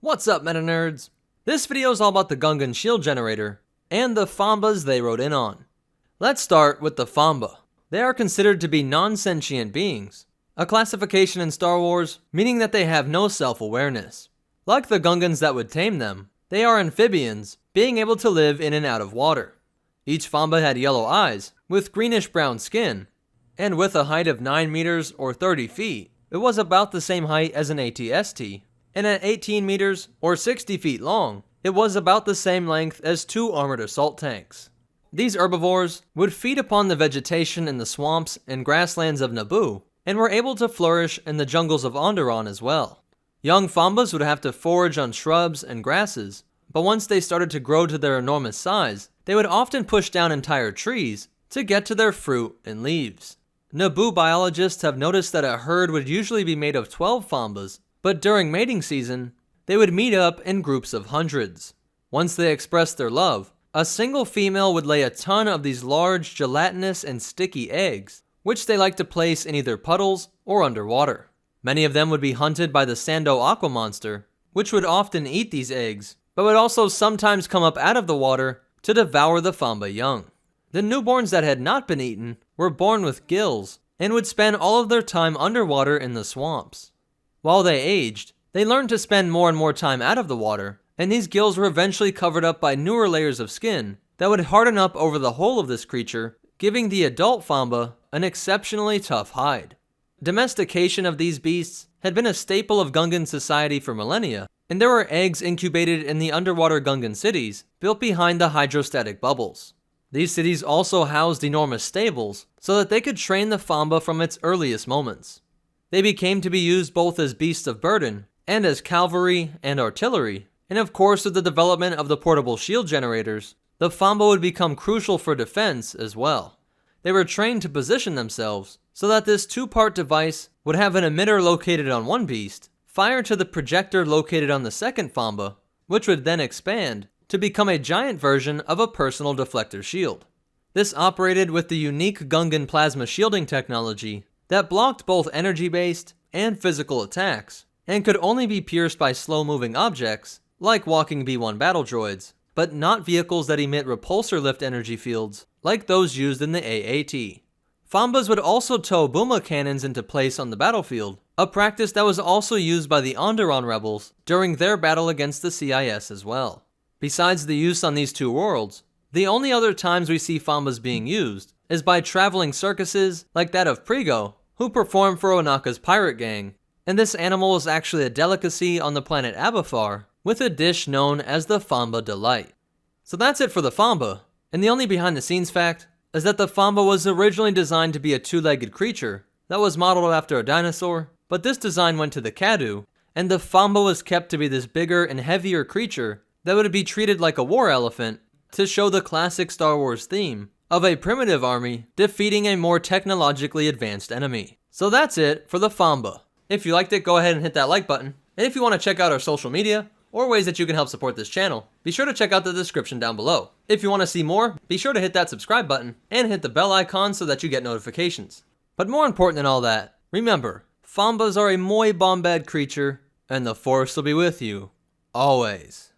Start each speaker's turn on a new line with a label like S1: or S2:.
S1: What's up, meta nerds? This video is all about the Gungan Shield Generator and the Fambaas they rode in on. Let's start with the Fambaa. They are considered to be non-sentient beings, a classification in Star Wars meaning that they have no self-awareness. Like the Gungans that would tame them, they are amphibians, being able to live in and out of water. Each Fambaa had yellow eyes, with greenish-brown skin, and with a height of 9 meters or 30 feet, it was about the same height as an AT-ST. And at 18 meters or 60 feet long, it was about the same length as 2 armored assault tanks. These herbivores would feed upon the vegetation in the swamps and grasslands of Naboo, and were able to flourish in the jungles of Onderon as well. Young Fambaas would have to forage on shrubs and grasses, but once they started to grow to their enormous size, they would often push down entire trees to get to their fruit and leaves. Naboo biologists have noticed that a herd would usually be made of 12 Fambaas, but during mating season, they would meet up in groups of hundreds. Once they expressed their love, a single female would lay a ton of these large, gelatinous, and sticky eggs, which they like to place in either puddles or underwater. Many of them would be hunted by the Sando aqua monster, which would often eat these eggs, but would also sometimes come up out of the water to devour the Fambaa young. The newborns that had not been eaten were born with gills and would spend all of their time underwater in the swamps. While they aged, they learned to spend more and more time out of the water, and these gills were eventually covered up by newer layers of skin that would harden up over the whole of this creature, giving the adult Fambaa an exceptionally tough hide. Domestication of these beasts had been a staple of Gungan society for millennia, and there were eggs incubated in the underwater Gungan cities built behind the hydrostatic bubbles. These cities also housed enormous stables so that they could train the Fambaa from its earliest moments. They became to be used both as beasts of burden and as cavalry and artillery, and of course with the development of the portable shield generators, the Fambaa would become crucial for defense as well. They were trained to position themselves so that this two-part device would have an emitter located on one beast, fire to the projector located on the second Fambaa, which would then expand to become a giant version of a personal deflector shield. This operated with the unique Gungan plasma shielding technology that blocked both energy-based and physical attacks, and could only be pierced by slow-moving objects, like walking B-1 battle droids, but not vehicles that emit repulsor lift energy fields, like those used in the AAT. Fambaas would also tow booma cannons into place on the battlefield, a practice that was also used by the Onderon rebels during their battle against the CIS as well. Besides the use on these two worlds, the only other times we see Fambaas being used is by traveling circuses like that of Prigo, who perform for Onaka's pirate gang, and this animal is actually a delicacy on the planet Abafar, with a dish known as the Fambaa Delight. So that's it for the Fambaa, and the only behind the scenes fact is that the Fambaa was originally designed to be a two-legged creature that was modeled after a dinosaur, but this design went to the Kadu, and the Fambaa was kept to be this bigger and heavier creature that would be treated like a war elephant to show the classic Star Wars theme of a primitive army defeating a more technologically advanced enemy. So that's it for the Fambaa. If you liked it, go ahead and hit that like button. And if you want to check out our social media, or ways that you can help support this channel, be sure to check out the description down below. If you want to see more, be sure to hit that subscribe button and hit the bell icon so that you get notifications. But more important than all that, remember, Fambaas are a Moi Bombad creature, and the Force will be with you, always.